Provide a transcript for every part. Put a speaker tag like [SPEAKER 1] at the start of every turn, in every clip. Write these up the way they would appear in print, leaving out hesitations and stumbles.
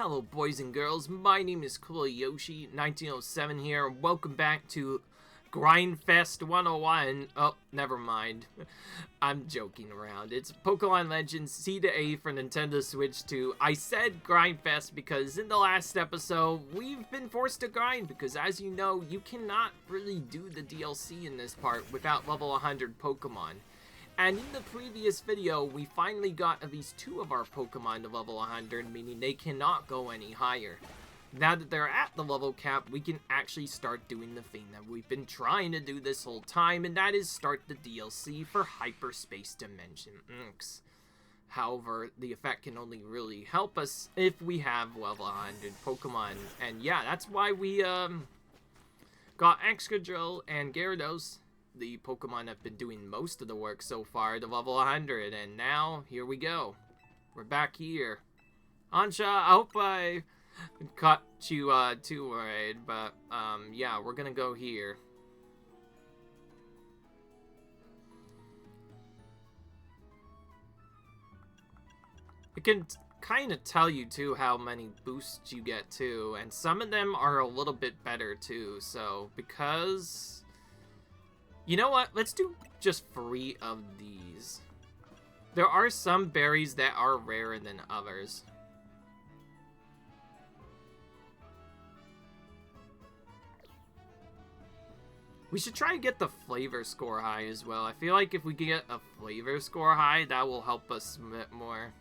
[SPEAKER 1] Hello boys and girls, my name is Yoshi1907 here, and welcome back to Grindfest 101. Oh, never mind. I'm joking around. It's Pokémon Legends Z-A for Nintendo Switch 2. I said Grindfest because in the last episode, we've been forced to grind because as you know, you cannot really do the DLC in this part without level 100 Pokémon. And in the previous video, we finally got at least 2 of our Pokemon to level 100, meaning they cannot go any higher. Now that they're at the level cap, we can actually start doing the thing that we've been trying to do this whole time, and that is start the DLC for Hyperspace Dimension X. However, the effect can only really help us if we have level 100 Pokemon. And yeah, that's why we got Excadrill and Gyarados. The Pokemon have been doing most of the work so far to level 100, and now, here we go. We're back here. Ansha, I hope I caught you too worried, but yeah, we're gonna go here. It can kind of tell you too how many boosts you get too, and some of them are a little bit better too, so because... You know what? Let's do just 3 of these. There are some berries that are rarer than others. We should try to get the flavor score high as well. I feel like if we can get a flavor score high, that will help us a bit more.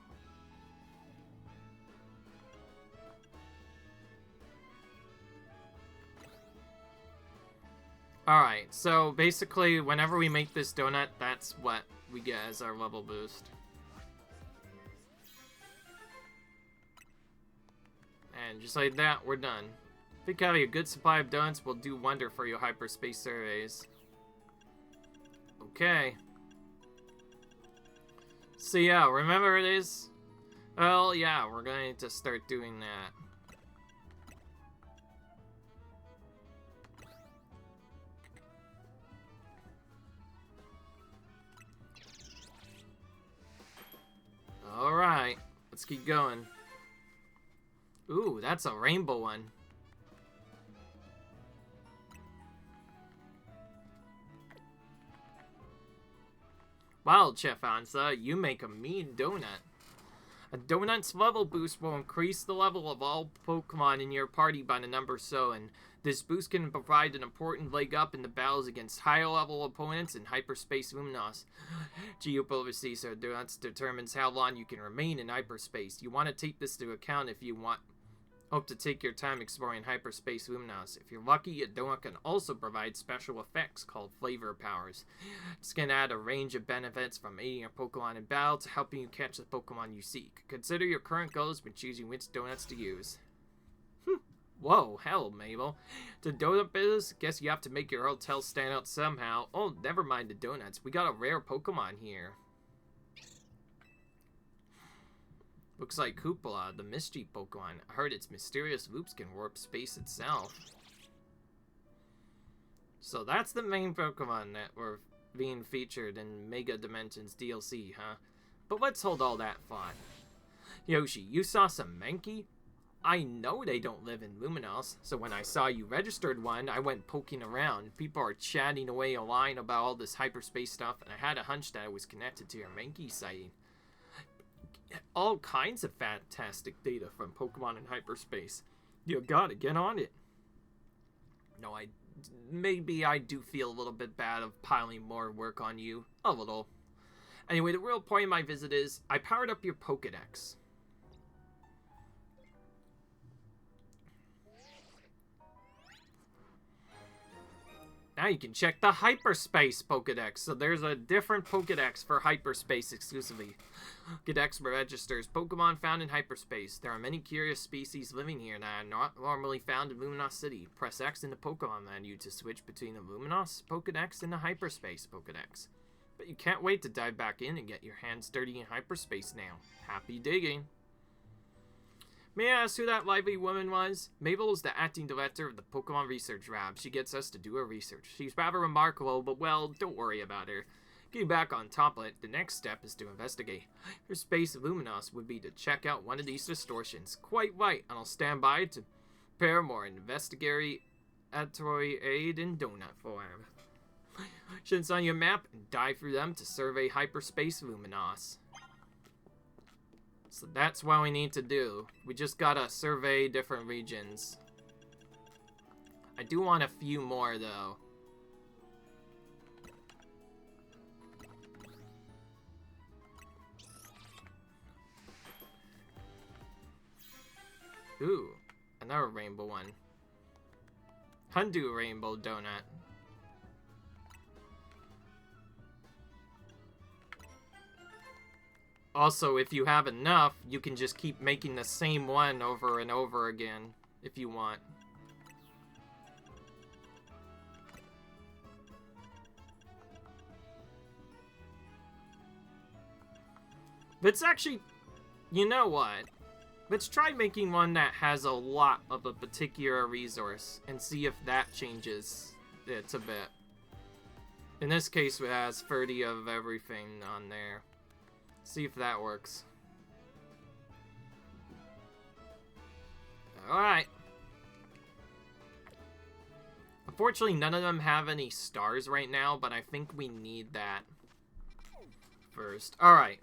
[SPEAKER 1] Alright, so basically, whenever we make this donut, that's what we get as our level boost. And just like that, we're done. I think having a good supply of donuts will do wonder for your hyperspace surveys. Okay. So yeah, remember it is? Well, yeah, we're going to start doing that. Alright, let's keep going. Ooh, that's a rainbow one. Wow, Chef Ansa, you make a mean donut. A donut's level boost will increase the level of all Pokemon in your party by the number so, and this boost can provide an important leg up in the battles against higher level opponents in Hyperspace Luminose. Geopolicy so donuts determines how long you can remain in hyperspace. You want to take this into account if you hope to take your time exploring Hyperspace Luminose. If you're lucky, a donut can also provide special effects called flavor powers. This can add a range of benefits from aiding your Pokemon in battle to helping you catch the Pokemon you seek. Consider your current goals when choosing which donuts to use. Whoa, hell, Mabel. The donut business? Guess you have to make your hotel stand out somehow. Oh, never mind the donuts. We got a rare Pokemon here. Looks like Cupola, the Misty Pokemon. I heard its mysterious loops can warp space itself. So that's the main Pokemon that were being featured in Mega Dimensions DLC, huh? But let's hold all that thought. Yoshi, you saw some Mankey? I know they don't live in Luminose, so when I saw you registered one, I went poking around. People are chatting away online about all this hyperspace stuff, and I had a hunch that it was connected to your Mankey sighting. All kinds of fantastic data from Pokemon in hyperspace. You gotta get on it. No, maybe I do feel a little bit bad of piling more work on you. A little. Anyway, the real point of my visit is, I powered up your Pokédex. Now you can check the Hyperspace Pokédex. So there's a different Pokédex for Hyperspace exclusively. Pokédex registers Pokemon found in Hyperspace. There are many curious species living here that are not normally found in Luminose City. Press X in the Pokemon menu to switch between the Luminose Pokédex and the Hyperspace Pokédex. But you can't wait to dive back in and get your hands dirty in Hyperspace now. Happy digging! May I ask who that lively woman was? Mabel is the acting director of the Pokemon Research Lab. She gets us to do her research. She's rather remarkable, but well, don't worry about her. Getting back on top of it, the next step is to investigate. Hyperspace Luminose would be to check out one of these distortions. Quite right, and I'll stand by to prepare more investigatory aid in donut form. Shins on your map and dive through them to survey Hyperspace Luminose. So that's what we need to do. We just gotta survey different regions. I do want a few more though. Ooh, another rainbow one. Hundu rainbow donut. Also, if you have enough, you can just keep making the same one over and over again, if you want. Let's actually, you know what? Let's try making one that has a lot of a particular resource and see if that changes it a bit. In this case, it has 30 of everything on there. See if that works. Alright. Unfortunately, none of them have any stars right now, but I think we need that first. Alright.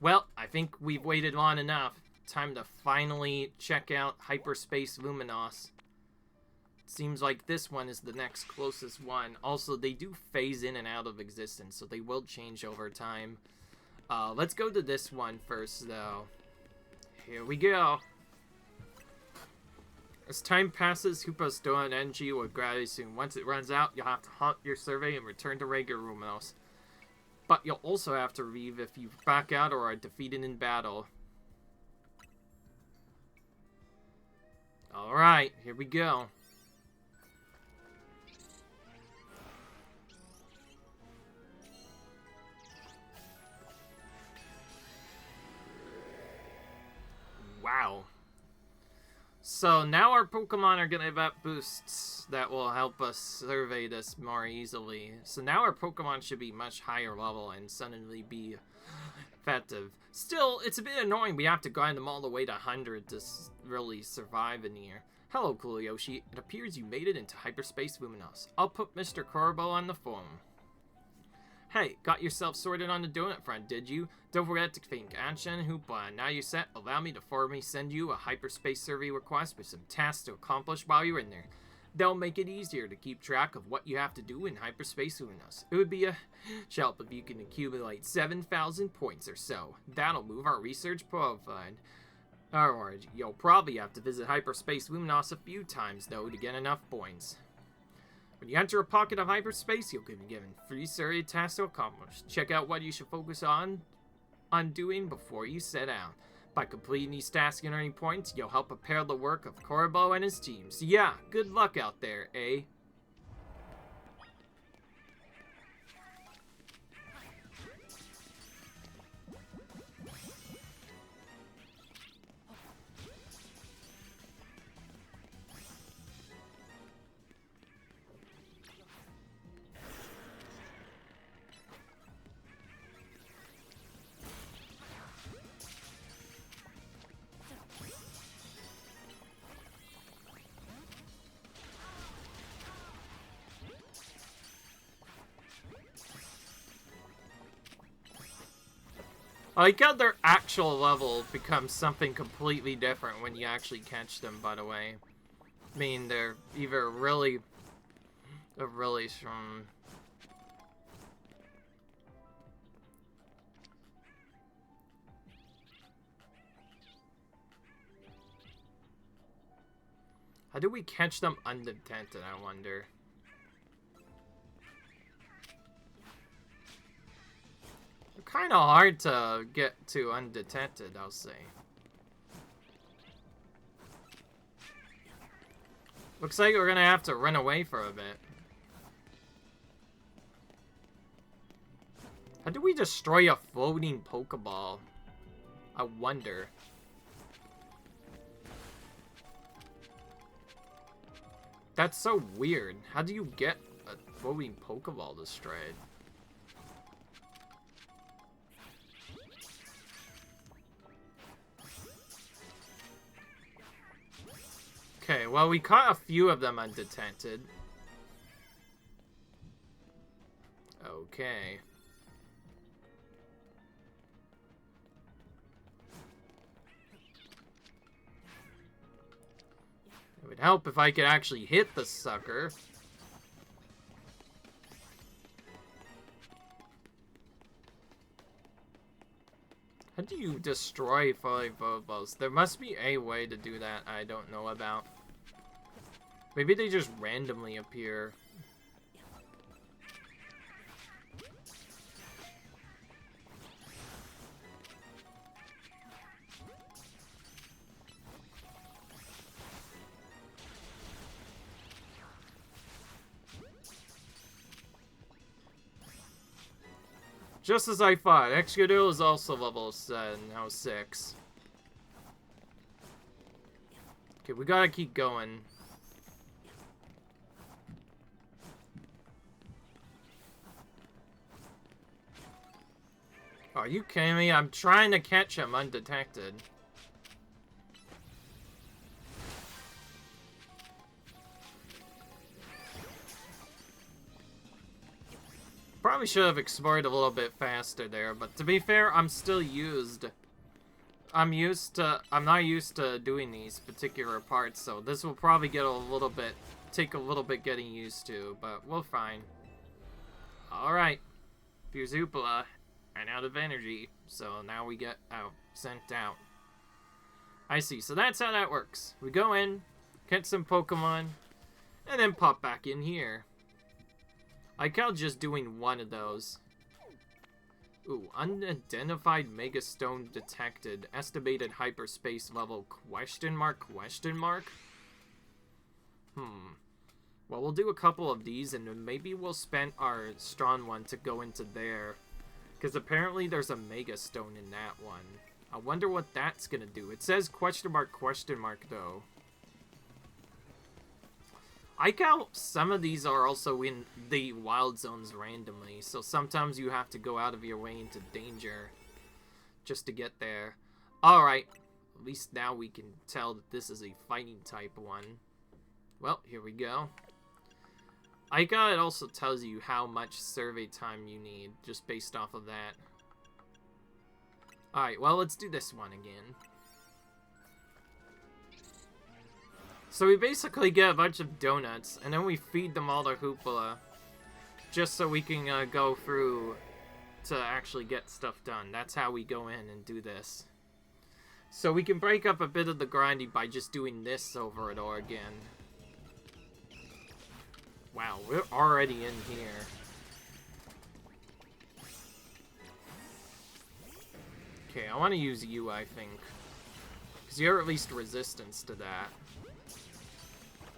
[SPEAKER 1] Well, I think we've waited long enough. Time to finally check out Hyperspace Luminose. Seems like this one is the next closest one. Also, they do phase in and out of existence, so they will change over time. Let's go to this one first, though. Here we go. As time passes, Hoopa's stolen energy will gradually soon. Once it runs out, you'll have to halt your survey and return to regular Luminose. But you'll also have to leave if you back out or are defeated in battle. Alright, here we go. Wow. So now our Pokemon are gonna have boosts that will help us survey this more easily. So now our Pokemon should be much higher level and suddenly be effective. Still, it's a bit annoying we have to grind them all the way to 100 to really survive in here. Hello, Cool Yoshi. It appears you made it into Hyperspace Luminose. I'll put Mr. Corbo on the phone. Hey, got yourself sorted on the donut front, did you? Don't forget to thank Anshan and Hoopa. Now you're set, allow me to formally send you a Hyperspace survey request with some tasks to accomplish while you're in there. They'll make it easier to keep track of what you have to do in Hyperspace Luminose. It would be a help if you can accumulate 7,000 points or so. That'll move our research profile. Or you'll probably have to visit Hyperspace Luminose a few times, though, to get enough points. When you enter a pocket of hyperspace, you'll be given 3 survey tasks to accomplish. Check out what you should focus on doing before you set out. By completing these tasks and earning points, you'll help prepare the work of Corbo and his team. So yeah, good luck out there, eh? I like how their actual level becomes something completely different when you actually catch them, by the way. I mean, they're either really strong. How do we catch them undetected, I wonder? Kind of hard to get to undetected, I'll say. Looks like we're gonna have to run away for a bit. How do we destroy a floating Pokeball? I wonder. That's so weird. How do you get a floating Pokeball destroyed? Okay, well, we caught a few of them undetected. Okay. It would help if I could actually hit the sucker. How do you destroy 5 Vovos? There must be a way to do that I don't know about. Maybe they just randomly appear. Just as I thought, Excadrill is also level 7, now 6. Okay, we gotta keep going. Are you kidding me? I'm trying to catch him undetected. Probably should have explored a little bit faster there, but to be fair, I'm still used. I'm not used to doing these particular parts, so this will probably take a little bit getting used to, but we'll fine. Alright. Fuse Hoopla. Ran out of energy, so now we get sent out. I see, so that's how that works. We go in, catch some Pokemon, and then pop back in here. I count just doing one of those. Ooh, unidentified Megastone detected. Estimated hyperspace level question mark? Well, we'll do a couple of these, and then maybe we'll spend our strong one to go into there. Because apparently there's a Megastone in that one. I wonder what that's gonna do. It says question mark, though. I count some of these are also in the wild zones randomly, so sometimes you have to go out of your way into danger just to get there. Alright, at least now we can tell that this is a fighting type one. Well, here we go. Ica, it also tells you how much survey time you need, just based off of that. Alright, well, let's do this one again. So we basically get a bunch of donuts, and then we feed them all to Hoopla, just so we can go through to actually get stuff done. That's how we go in and do this. So we can break up a bit of the grinding by just doing this over and over again. Wow, we're already in here. Okay, I want to use you, I think. Because you're at least resistance to that.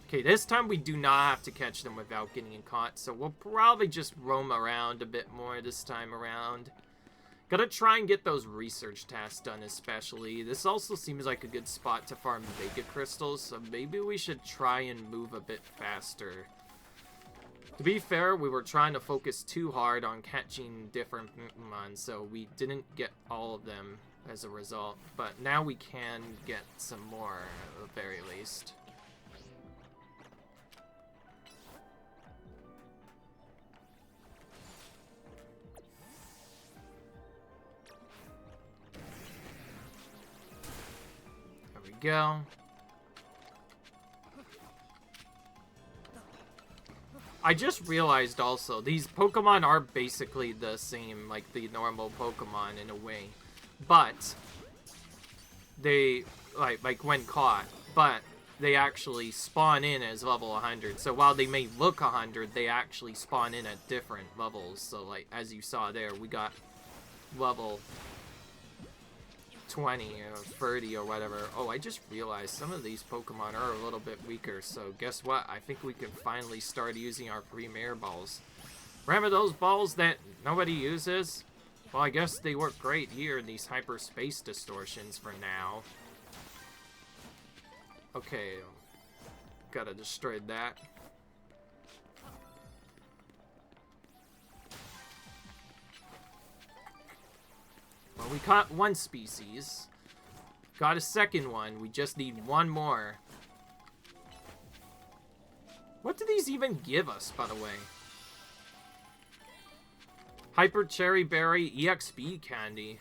[SPEAKER 1] Okay, this time we do not have to catch them without getting caught, so we'll probably just roam around a bit more this time around. Gotta try and get those research tasks done especially. This also seems like a good spot to farm Mega Crystals, so maybe we should try and move a bit faster. To be fair, we were trying to focus too hard on catching different Pokemon, so we didn't get all of them as a result. But now we can get some more, at the very least. There we go. I just realized also, these Pokemon are basically the same, like the normal Pokemon in a way. But, they, like when caught, but they actually spawn in as level 100. So while they may look 100, they actually spawn in at different levels. So like, as you saw there, we got level 20 or 30 or whatever. Oh, I just realized some of these Pokemon are a little bit weaker, so guess what? I think we can finally start using our Premier Balls. Remember those balls that nobody uses? Well, I guess they work great here in these Hyperspace Distortions for now. Okay, gotta destroy that. Well, we caught one species. Got a second one. We just need one more. What do these even give us, by the way? Hyper Cherry Berry EXP Candy.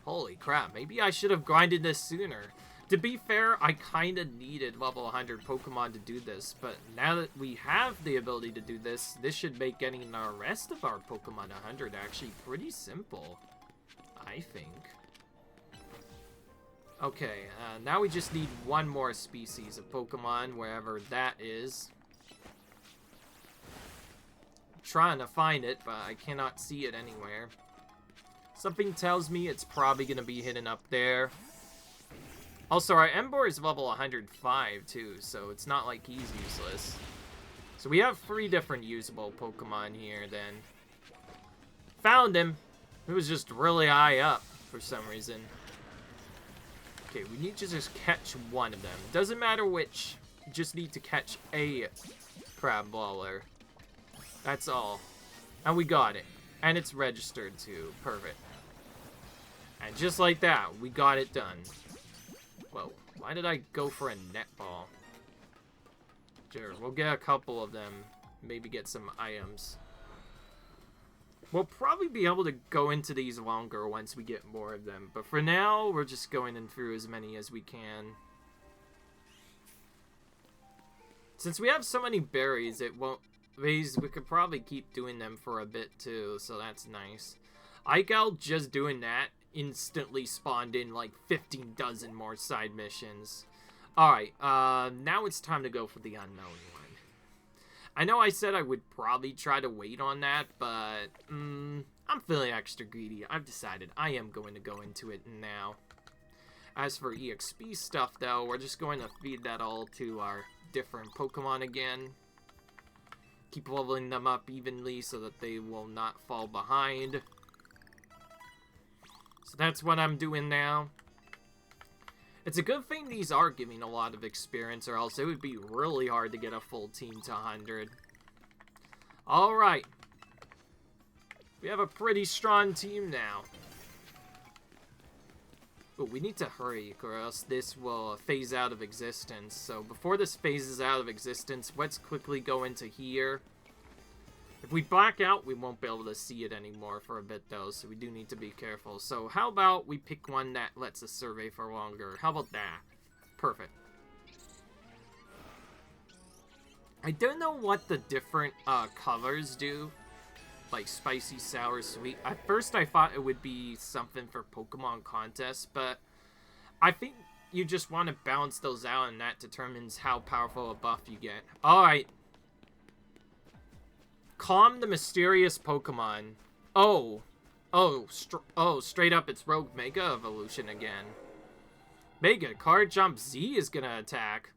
[SPEAKER 1] Holy crap, maybe I should have grinded this sooner. To be fair, I kind of needed level 100 Pokemon to do this, but now that we have the ability to do this, this should make getting the rest of our Pokemon 100 actually pretty simple, I think. Okay, now we just need one more species of Pokemon, wherever that is. I'm trying to find it, but I cannot see it anywhere. Something tells me it's probably going to be hidden up there. Also, our Emboar is level 105 too, so it's not like he's useless. So we have 3 different usable Pokemon here then. Found him. It was just really high up for some reason. Okay, we need to just catch one of them. Doesn't matter which, you just need to catch a Crabrawler. That's all. And we got it. And it's registered too. Perfect. And just like that, we got it done. Whoa, why did I go for a netball? Sure, we'll get a couple of them. Maybe get some items. We'll probably be able to go into these longer once we get more of them. But for now, we're just going in through as many as we can. Since we have so many berries, it won't... we could probably keep doing them for a bit too, so that's nice. Igal just doing that instantly spawned in like 15 dozen more side missions. Alright, now it's time to go for the unknown one. I know I said I would probably try to wait on that, but I'm feeling extra greedy. I've decided I am going to go into it now. As for EXP stuff though, we're just going to feed that all to our different Pokemon again. Keep leveling them up evenly so that they will not fall behind. So that's what I'm doing now. It's a good thing these are giving a lot of experience, or else it would be really hard to get a full team to 100. Alright. We have a pretty strong team now. But we need to hurry, or else this will phase out of existence. So before this phases out of existence, let's quickly go into here. If we black out, we won't be able to see it anymore for a bit, though, so we do need to be careful. So how about we pick one that lets us survey for longer? How about that? Perfect. I don't know what the different colors do, like spicy, sour, sweet. At first, I thought it would be something for Pokemon contests, but I think you just want to balance those out, and that determines how powerful a buff you get. Alright. Calm the mysterious Pokemon. Straight up, it's Rogue Mega Evolution again. Mega Card Jump Z is gonna attack.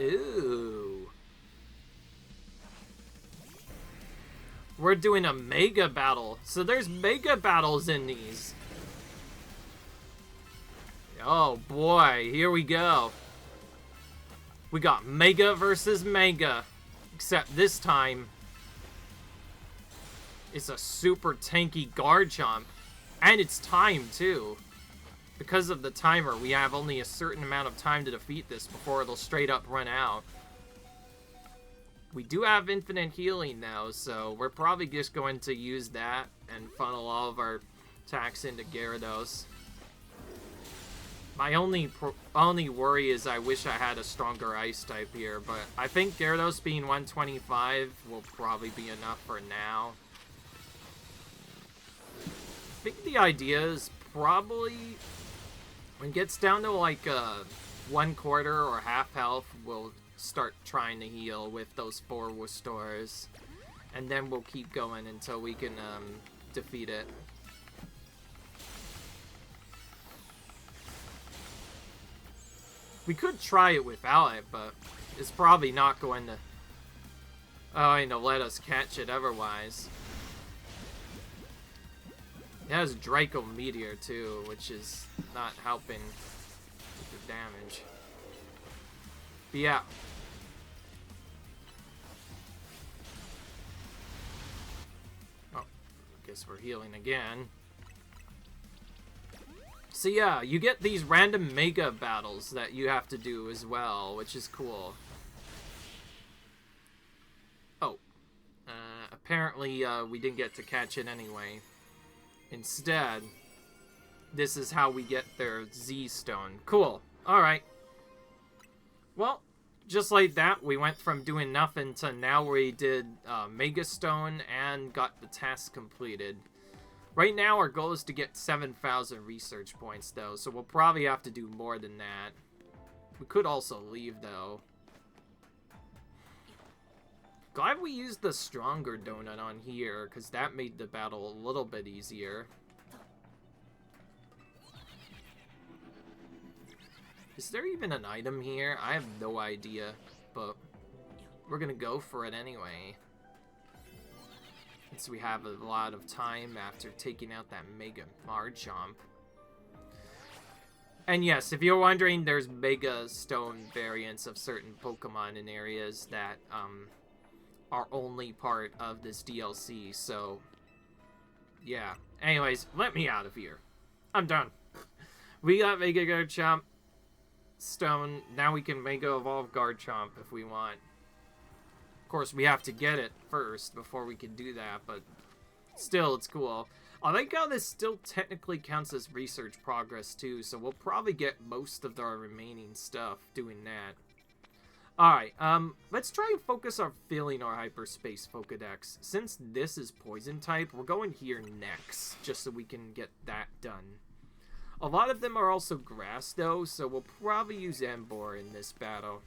[SPEAKER 1] Ooh. We're doing a Mega Battle. So there's Mega Battles in these. Oh boy, here we go. We got Mega versus Mega. Except this time, it's a super tanky Garchomp. And it's timed, too. Because of the timer, we have only a certain amount of time to defeat this before it'll straight up run out. We do have infinite healing now, so we're probably just going to use that and funnel all of our attacks into Gyarados. My only worry is I wish I had a stronger ice type here, but I think Gyarados being 125 will probably be enough for now. I think the idea is probably when it gets down to like 1/4 or half health, we'll start trying to heal with those 4 Restores, and then we'll keep going until we can defeat it. We could try it without it, but it's probably not going to let us catch it otherwise. It has Draco Meteor too, which is not helping with the damage. But yeah. Oh, I guess we're healing again. So yeah, you get these random mega battles that you have to do as well, which is cool. Oh. Apparently, we didn't get to catch it anyway. Instead, this is how we get their Z-Stone. Cool. Alright. Well, just like that, we went from doing nothing to now we did Mega Stone and got the task completed. Right now, our goal is to get 7,000 research points, though, so we'll probably have to do more than that. We could also leave, though. Glad we used the stronger donut on here, because that made the battle a little bit easier. Is there even an item here? I have no idea, but we're gonna go for it anyway. Since we have a lot of time after taking out that Mega Marchomp. And yes, if you're wondering, there's Mega Stone variants of certain Pokemon in areas that are only part of this DLC, so yeah. Anyways, let me out of here. I'm done. We got Mega Garchomp Stone. Now we can Mega Evolve Garchomp if we want. Of course, we have to get it first before we can do that, but still, it's cool. I like how this still technically counts as research progress, too, so we'll probably get most of our remaining stuff doing that. Alright, let's try and focus on filling our Hyperspace Pokedex. Since this is Poison type, we're going here next, just so we can get that done. A lot of them are also grass, though, so we'll probably use Emboar in this battle.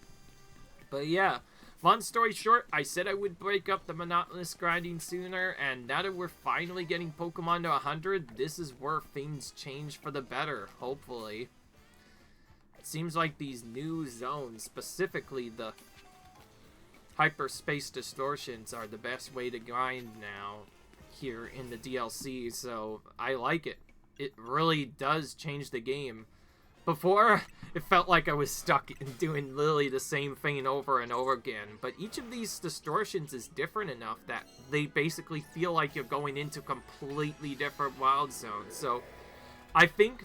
[SPEAKER 1] But yeah, long story short, I said I would break up the monotonous grinding sooner, and now that we're finally getting Pokemon to 100, this is where things change for the better, hopefully. It seems like these new zones, specifically the Hyperspace Distortions, are the best way to grind now here in the DLC, so I like it. It really does change the game. Before, it felt like I was stuck in doing literally the same thing over and over again, but each of these distortions is different enough that they basically feel like you're going into completely different wild zones. So, I think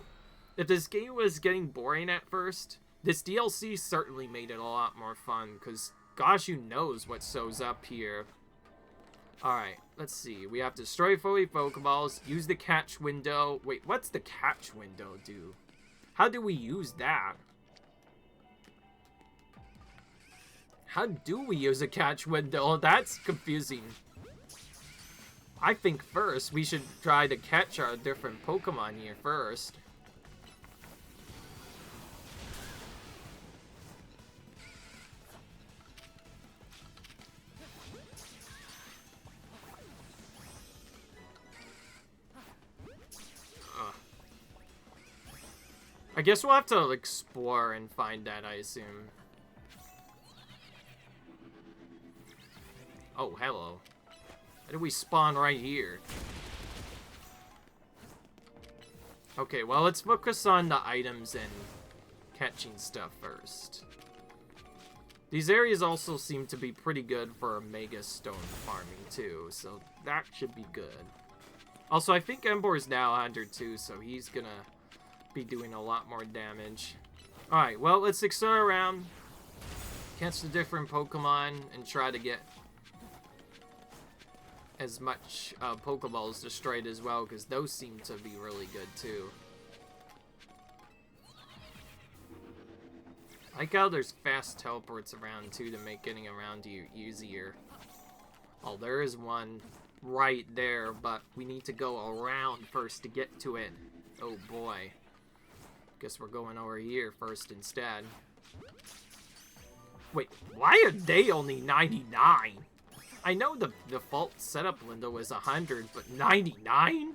[SPEAKER 1] if this game was getting boring at first, this DLC certainly made it a lot more fun, because gosh who knows what shows up here. Alright, let's see. We have to destroy 40 Pokeballs, use the catch window. Wait, what's the catch window do? How do we use that? How do we use a catch window? That's confusing. I think first we should try to catch our different Pokemon here first. I guess we'll have to explore and find that, I assume. Oh, hello. How do we spawn right here? Okay, well, let's focus on the items and catching stuff first. These areas also seem to be pretty good for Mega Stone farming, too, so that should be good. Also, I think Emboar is now 102, so he's gonna be doing a lot more damage. Alright, well, let's explore around, catch the different Pokemon, and try to get as much Pokeballs destroyed as well, because those seem to be really good too. I like how there's fast teleports around too to make getting around you easier. Oh, there is one right there, but we need to go around first to get to it. Oh boy. Guess we're going over here first instead. Wait, why are they only 99? I know the default setup window is 100, but 99?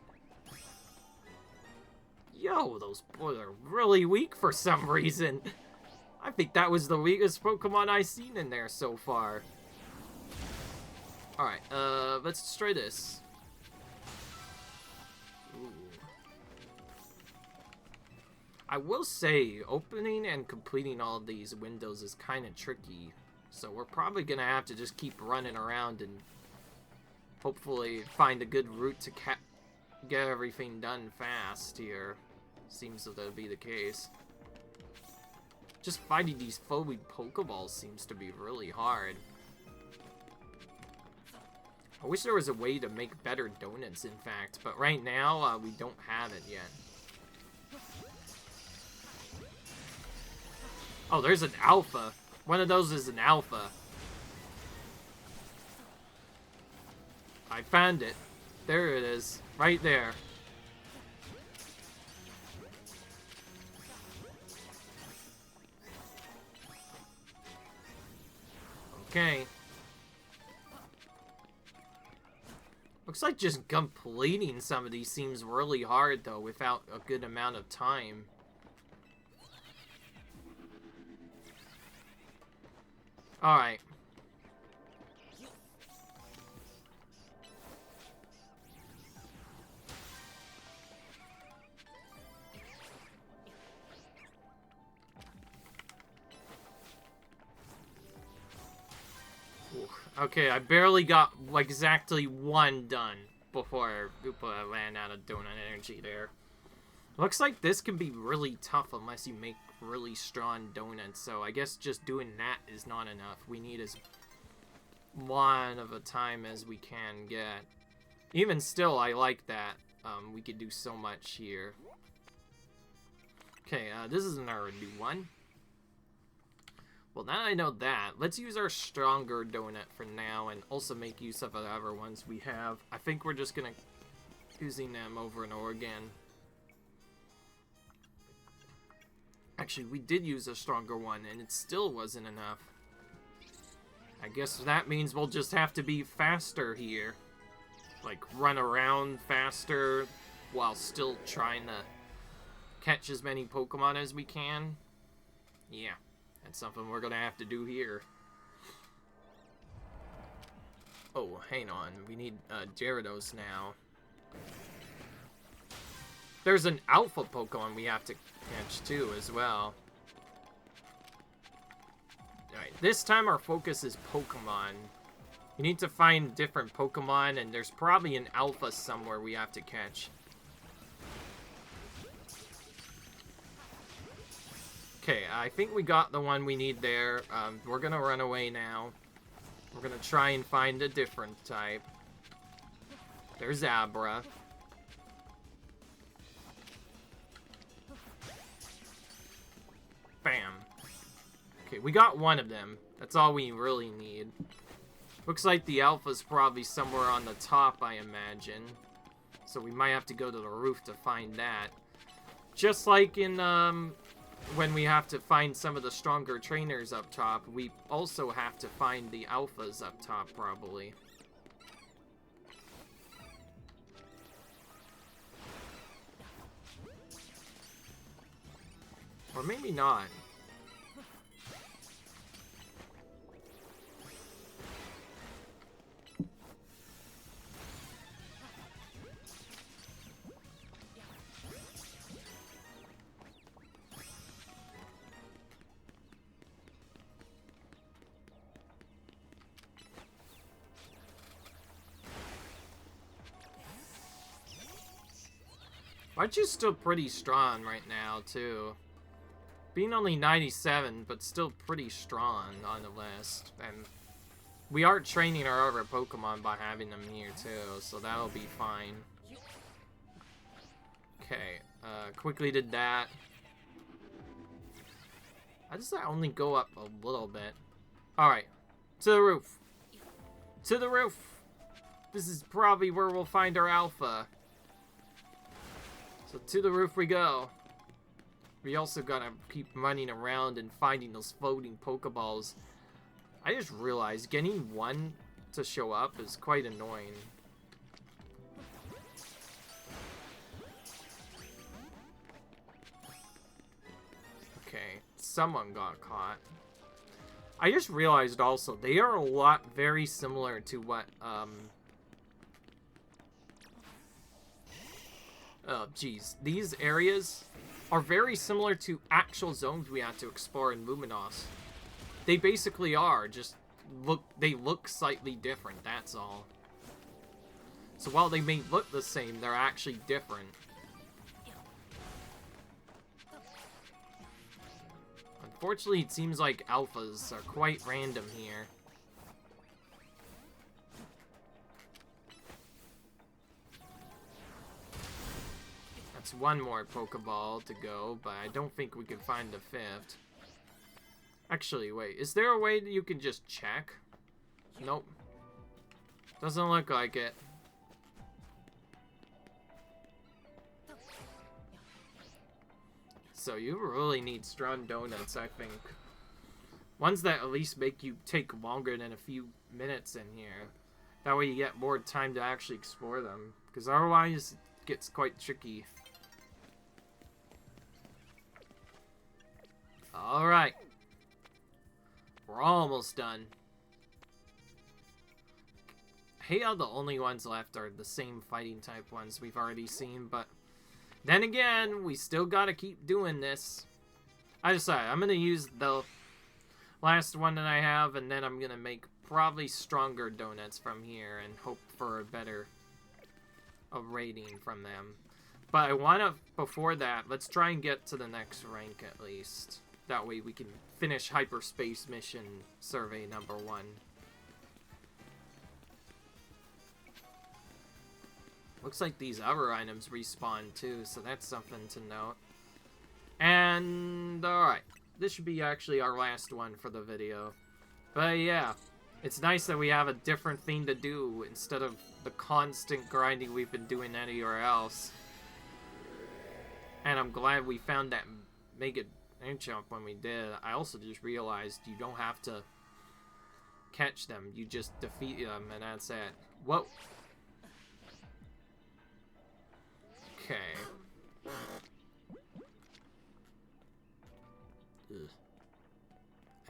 [SPEAKER 1] Yo, those boys are really weak for some reason. I think that was the weakest Pokemon I've seen in there so far. Alright, let's destroy this. Ooh. I will say, opening and completing all of these windows is kind of tricky. So we're probably going to have to just keep running around and hopefully find a good route to get everything done fast here. seems to be the case. Just finding these foamy Pokeballs seems to be really hard. I wish there was a way to make better donuts, in fact, but right now, we don't have it yet. Oh, there's an alpha. One of those is an alpha. I found it. There it is. Right there. Okay. Looks like just completing some of these seems really hard, though, without a good amount of time. Alright. Okay, I barely got exactly one done before I ran out of donut energy there. Looks like this can be really tough unless you make really strong donuts, so I guess just doing that is not enough. We need as one of a time as we can get. Even still, I like that. We could do so much here. Okay, this is another new one. Well, now I know that, let's use our stronger donut for now and also make use of the other ones we have. I think we're just gonna using them over and over again. Actually, we did use a stronger one and it still wasn't enough. I guess that means we'll just have to be faster here. Like, run around faster while still trying to catch as many Pokemon as we can. Yeah. That's something we're gonna have to do here. Oh, hang on. We need Gyarados now. There's an Alpha Pokemon we have to catch too, as well. Alright, this time our focus is Pokemon. We need to find different Pokemon, and there's probably an Alpha somewhere we have to catch. Okay, I think we got the one we need there. We're gonna run away now. We're gonna try and find a different type. There's Abra. Bam. Okay, we got one of them. That's all we really need. Looks like the Alpha's probably somewhere on the top, I imagine. So we might have to go to the roof to find that. Just like in, when we have to find some of the stronger trainers up top, we also have to find the alphas up top, probably. Or maybe not. Archie's still pretty strong right now, too. Being only 97, but still pretty strong on the list. And we are training our other Pokemon by having them here, too, so that'll be fine. Okay, quickly did that. How does that only go up a little bit? Alright, to the roof. To the roof! This is probably where we'll find our Alpha. So to the roof we go. We also gotta keep running around and finding those floating Pokeballs. I just realized getting one to show up is quite annoying. Okay, someone got caught. I just realized also, they are a lot very similar to what, oh, geez. These areas are very similar to actual zones we have to explore in Luminose. They basically are, just they look slightly different, that's all. So while they may look the same, they're actually different. Unfortunately, it seems like alphas are quite random here. That's one more Pokeball to go, but I don't think we can find the fifth. Actually, wait, is there a way that you can just check? Nope. Doesn't look like it. So you really need strong donuts, I think. Ones that at least make you take longer than a few minutes in here. That way you get more time to actually explore them. Because otherwise it gets quite tricky. Alright. We're almost done. I hate how the only ones left are the same fighting type ones we've already seen, but then again, we still gotta keep doing this. I decided I'm gonna use the last one that I have, and then I'm gonna make probably stronger donuts from here and hope for a better rating from them. But I wanna, before that, let's try and get to the next rank at least. That way we can finish Hyperspace mission survey number 1. Looks like these other items respawn too, so that's something to note. And alright, this should be actually our last one for the video. But yeah, it's nice that we have a different thing to do instead of the constant grinding we've been doing anywhere else. And I'm glad we found that Mega Jump when we did. I also just realized you don't have to catch them, you just defeat them and that's it. Whoa. Okay. Ugh.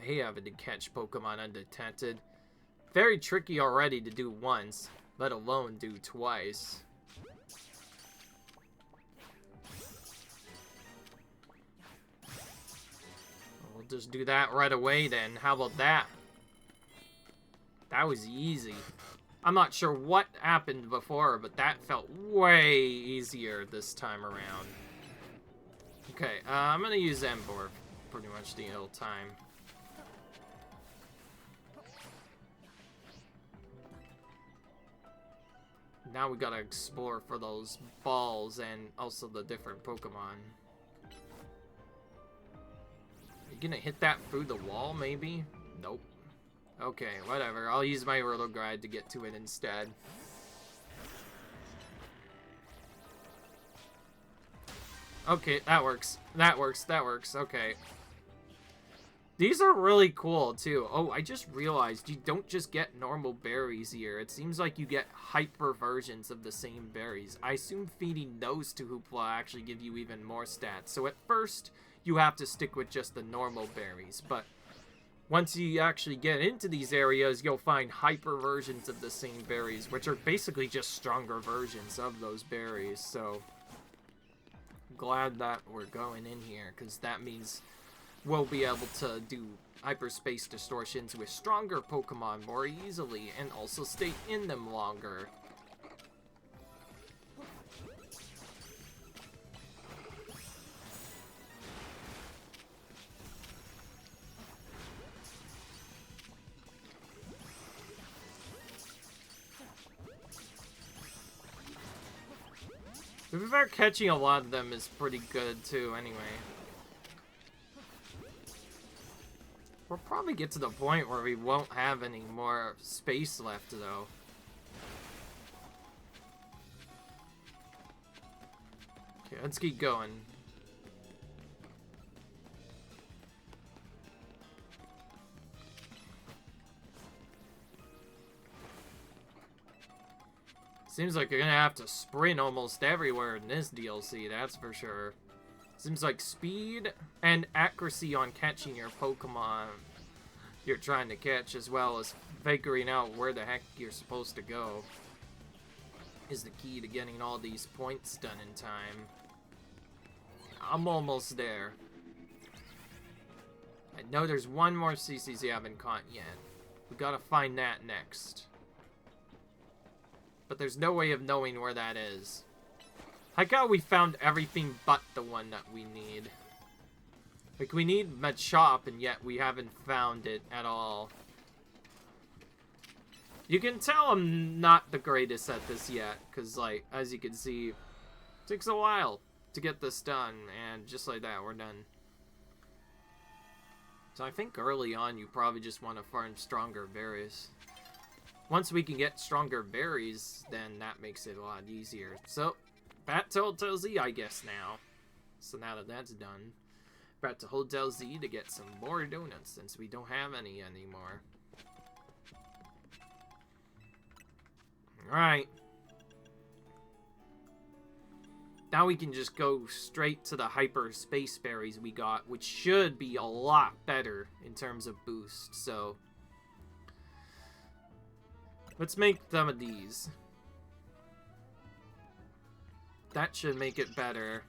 [SPEAKER 1] I hate having to catch Pokemon undetected. Very tricky already to do once, let alone do twice. We'll just do that right away then. How about that? That was easy. I'm not sure what happened before, but that felt way easier this time around. Okay, I'm gonna use Emboar pretty much the whole time. Now we gotta explore for those balls and also the different Pokemon. You gonna hit that through the wall, maybe? Nope. Okay, whatever. I'll use my Roto Guide to get to it instead. Okay, that works. That works. That works. Okay. These are really cool, too. Oh, I just realized you don't just get normal berries here. It seems like you get hyper versions of the same berries. I assume feeding those to Hoopla actually give you even more stats. So at first, you have to stick with just the normal berries, but once you actually get into these areas, you'll find hyper versions of the same berries, which are basically just stronger versions of those berries. So, glad that we're going in here, because that means we'll be able to do Hyperspace Distortions with stronger Pokemon more easily, and also stay in them longer. To be fair, catching a lot of them is pretty good too, anyway. We'll probably get to the point where we won't have any more space left, though. Okay, let's keep going. Seems like you're gonna have to sprint almost everywhere in this DLC, that's for sure. Seems like speed and accuracy on catching your Pokemon you're trying to catch, as well as figuring out where the heck you're supposed to go, is the key to getting all these points done in time. I'm almost there. I know there's one more CCs you haven't caught yet. We gotta find that next. But there's no way of knowing where that is. Like how we found everything but the one that we need. Like, we need Machop, and yet we haven't found it at all. You can tell I'm not the greatest at this yet, because, like, as you can see, it takes a while to get this done, and just like that, we're done. So I think early on, you probably just want to farm stronger berries. Once we can get stronger berries, then that makes it a lot easier. So, back to Hotel Z, I guess, now. So now that that's done, back to Hotel Z to get some more donuts, since we don't have any anymore. Alright. Now we can just go straight to the Hyperspace berries we got, which should be a lot better in terms of boost, so... let's make some of these. That should make it better.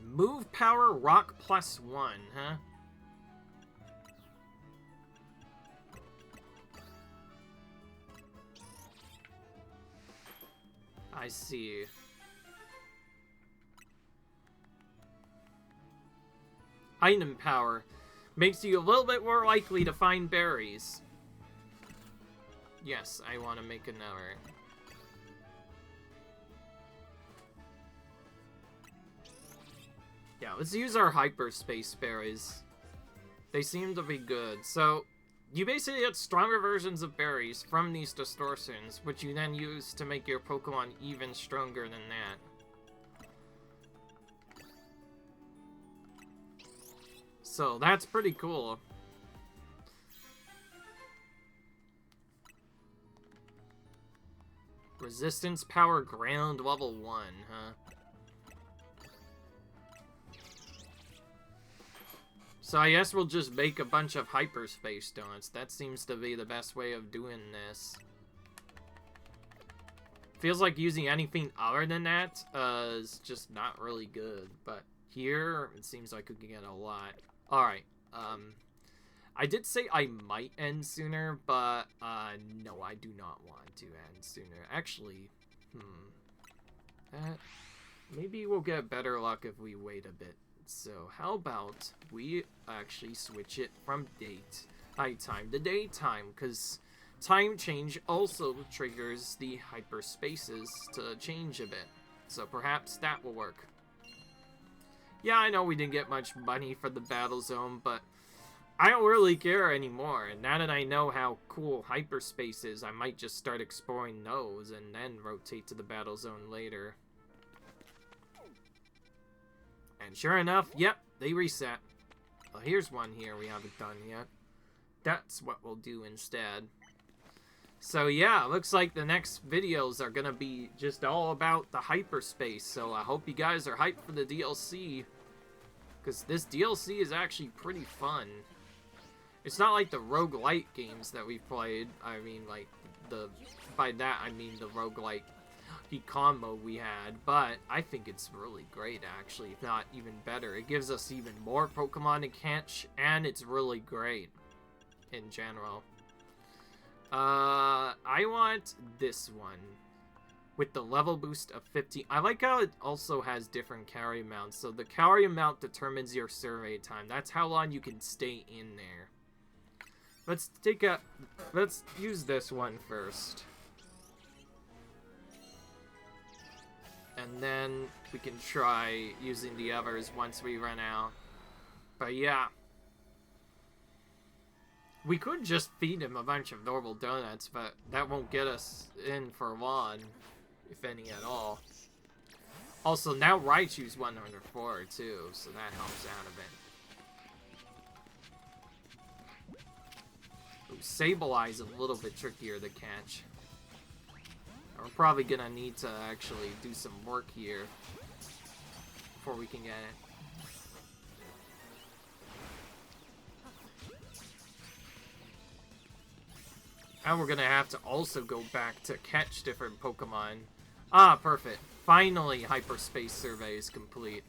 [SPEAKER 1] Move power rock +1, huh? I see. Item power makes you a little bit more likely to find berries. Yes, I want to make another. Yeah, let's use our Hyperspace berries. They seem to be good. So, you basically get stronger versions of berries from these Distortions, which you then use to make your Pokemon even stronger than that. So, that's pretty cool. Resistance power ground level 1, huh? So I guess we'll just make a bunch of Hyperspace donuts. That seems to be the best way of doing this. Feels like using anything other than that is just not really good. But here, it seems like we can get a lot. Alright, I did say I might end sooner, but no, I do not want to end sooner. Actually, maybe we'll get better luck if we wait a bit. So how about we actually switch it from nighttime to daytime, because time change also triggers the hyperspaces to change a bit. So perhaps that will work. Yeah, I know we didn't get much money for the battle zone, but I don't really care anymore. And now that I know how cool hyperspace is, I might just start exploring those and then rotate to the battle zone later. And sure enough, yep, they reset. Well, here's one here we haven't done yet. That's what we'll do instead. So yeah, looks like the next videos are gonna be just all about the hyperspace. So I hope you guys are hyped for the DLC, because this DLC is actually pretty fun. It's not like the roguelite games that we've played. I mean, like, by that I mean the roguelite combo we had, but I think it's really great, actually, if not even better. It gives us even more Pokemon to catch, and it's really great in general. I want this one with the level boost of 50. I like how it also has different carry amounts. So the carry amount determines your survey time. That's how long you can stay in there. Let's use this one first. And then we can try using the others once we run out. But yeah. We could just feed him a bunch of normal donuts, but that won't get us in for long, if any at all. Also, now Raichu's 104 too, so that helps out a bit. Ooh, Sableye's a little bit trickier to catch. We're probably gonna need to actually do some work here before we can get it. And we're gonna have to also go back to catch different Pokemon. Ah, perfect. Finally, Hyperspace survey is complete.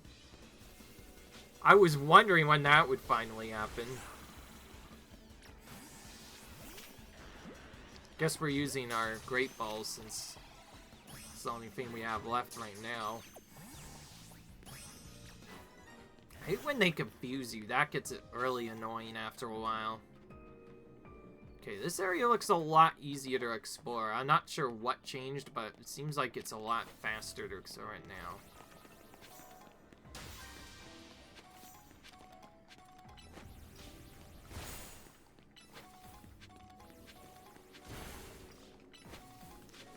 [SPEAKER 1] I was wondering when that would finally happen. Guess we're using our Great Balls since the only thing we have left right now. I hate when they confuse you. That gets it really annoying after a while. Okay, this area looks a lot easier to explore. I'm not sure what changed, but it seems like it's a lot faster to explore right now.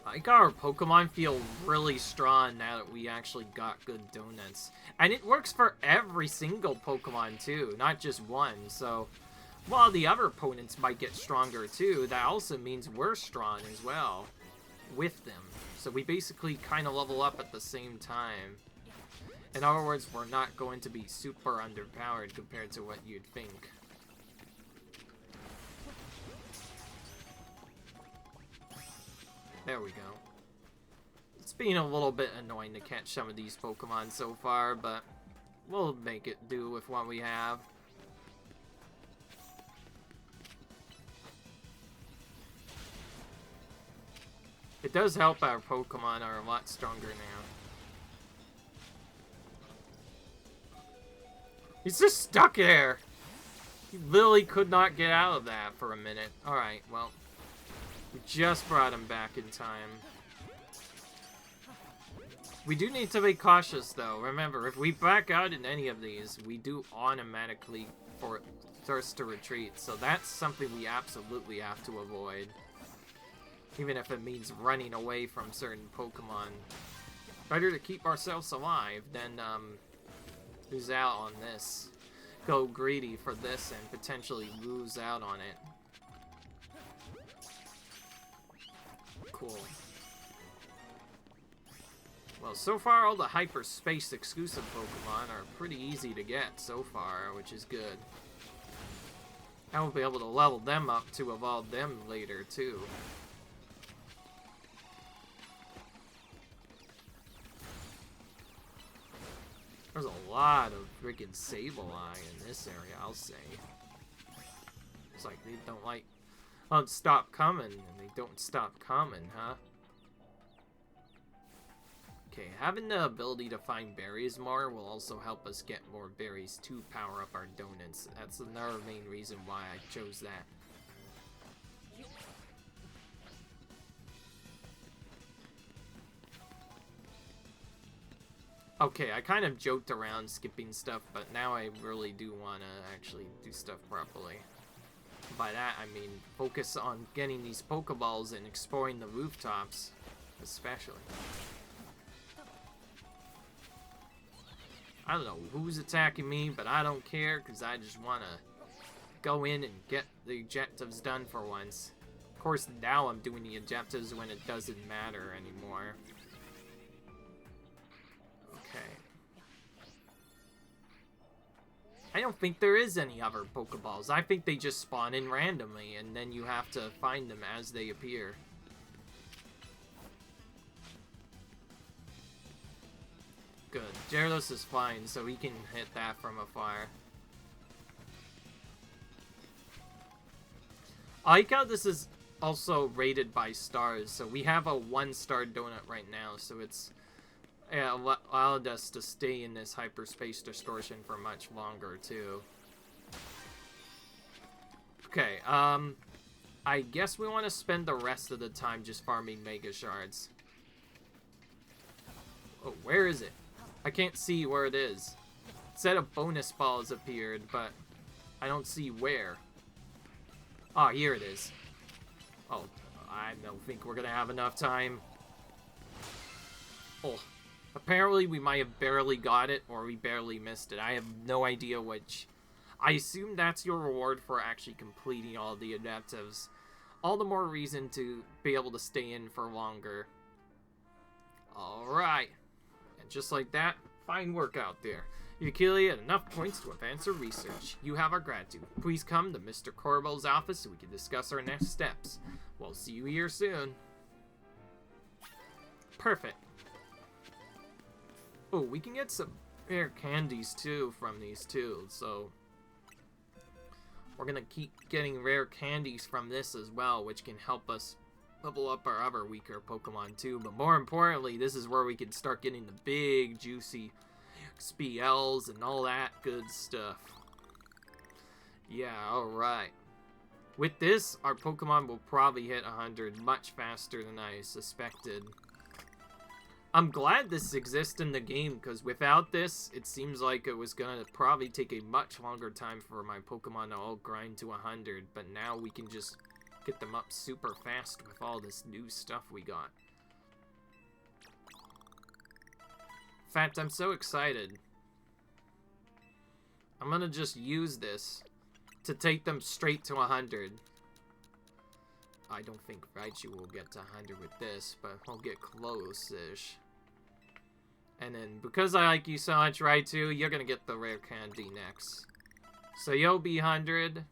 [SPEAKER 1] I think our Pokemon feel really strong now that we actually got good donuts. And it works for every single Pokemon too, not just one. So while the other opponents might get stronger too, that also means we're strong as well with them. So we basically kind of level up at the same time. In other words, we're not going to be super underpowered compared to what you'd think. There we go. It's been a little bit annoying to catch some of these Pokemon so far, but we'll make it do with what we have. It does help our Pokemon are a lot stronger now. He's just stuck there! He literally could not get out of that for a minute. Alright, well. We just brought him back in time. We do need to be cautious, though. Remember, if we back out in any of these, we do automatically force to retreat. So that's something we absolutely have to avoid. Even if it means running away from certain Pokemon. Better to keep ourselves alive than lose out on this. Go greedy for this and potentially lose out on it. Cool. Well, so far all the Hyperspace exclusive Pokemon are pretty easy to get so far, which is good. I will be able to level them up to evolve them later, too. There's a lot of freaking Sableye in this area, I'll say. It's like they don't stop coming, and they don't stop coming, huh? Okay, having the ability to find berries more will also help us get more berries to power up our donuts. That's another main reason why I chose that. Okay, I kind of joked around skipping stuff, but now I really do want to actually do stuff properly. By that, I mean focus on getting these Pokeballs and exploring the rooftops, especially. I don't know who's attacking me, but I don't care, because I just want to go in and get the objectives done for once. Of course, now I'm doing the objectives when it doesn't matter anymore. Okay. I don't think there is any other Pokeballs. I think they just spawn in randomly, and then you have to find them as they appear. Good. Gyarados is fine, so he can hit that from afar. I like how this is also rated by stars, so we have a 1-star donut right now, so it's allowed us to stay in this hyperspace distortion for much longer, too. Okay, I guess we want to spend the rest of the time just farming Mega Shards. Oh, where is it? I can't see where it is. It said a bonus ball has appeared, but I don't see where. Ah, here it is. Oh, I don't think we're gonna have enough time. Oh, apparently we might have barely got it, or we barely missed it. I have no idea which. I assume that's your reward for actually completing all the objectives. All the more reason to be able to stay in for longer. Alright. And just like that, fine work out there. You clearly had enough points to advance your research. You have our gratitude. Please come to Mr. Corbell's office so we can discuss our next steps. We'll see you here soon. Perfect. Oh, we can get some rare candies too from these too, so we're gonna keep getting rare candies from this as well, which can help us level up our other weaker Pokemon too, but more importantly, this is where we can start getting the big, juicy XPLs and all that good stuff. Yeah, alright. With this, our Pokemon will probably hit 100 much faster than I suspected. I'm glad this exists in the game, because without this, it seems like it was going to probably take a much longer time for my Pokemon to all grind to 100, but now we can just get them up super fast with all this new stuff we got. In fact, I'm so excited. I'm going to just use this to take them straight to 100. I don't think Raichu will get to 100 with this, but we'll get close-ish. And then, because I like you so much, Raichu, you're gonna get the rare candy next. So you'll be 100.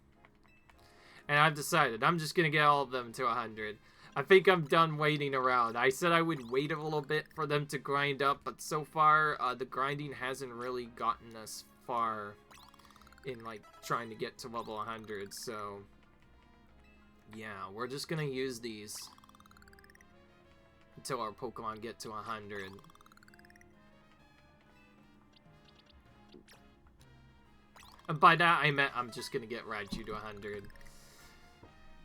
[SPEAKER 1] And I've decided, I'm just gonna get all of them to 100. I think I'm done waiting around. I said I would wait a little bit for them to grind up, but so far, the grinding hasn't really gotten us far in, like, trying to get to level 100, so yeah, we're just gonna use these until our Pokemon get to 100. And by that, I meant I'm just gonna get Raichu to 100.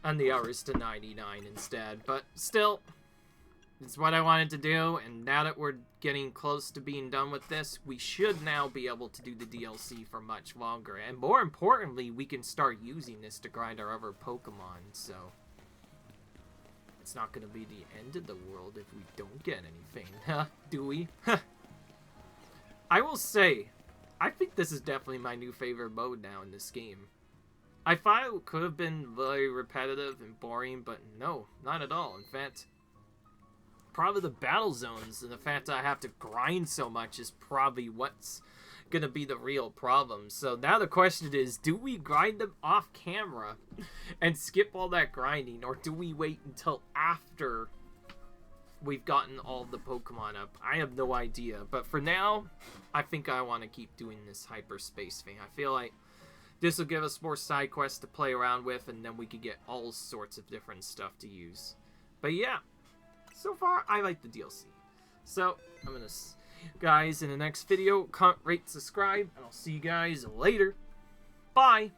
[SPEAKER 1] And the others to 99 instead. But still, it's what I wanted to do, and now that we're getting close to being done with this, we should now be able to do the DLC for much longer. And more importantly, we can start using this to grind our other Pokemon, so it's not going to be the end of the world if we don't get anything, huh? Do we? I will say, I think this is definitely my new favorite mode now in this game. I thought it could have been very repetitive and boring, but no, not at all. In fact, probably the battle zones and the fact that I have to grind so much is probably what's gonna be the real problem. So now the question is, do we grind them off camera and skip all that grinding, or do we wait until after we've gotten all the Pokemon up? I have no idea, but for now, I think I want to keep doing this hyperspace thing. I feel like this will give us more side quests to play around with, and then we could get all sorts of different stuff to use. But yeah, so far, I like the DLC. So, I'm going to see you guys in the next video. Comment, rate, subscribe, and I'll see you guys later. Bye!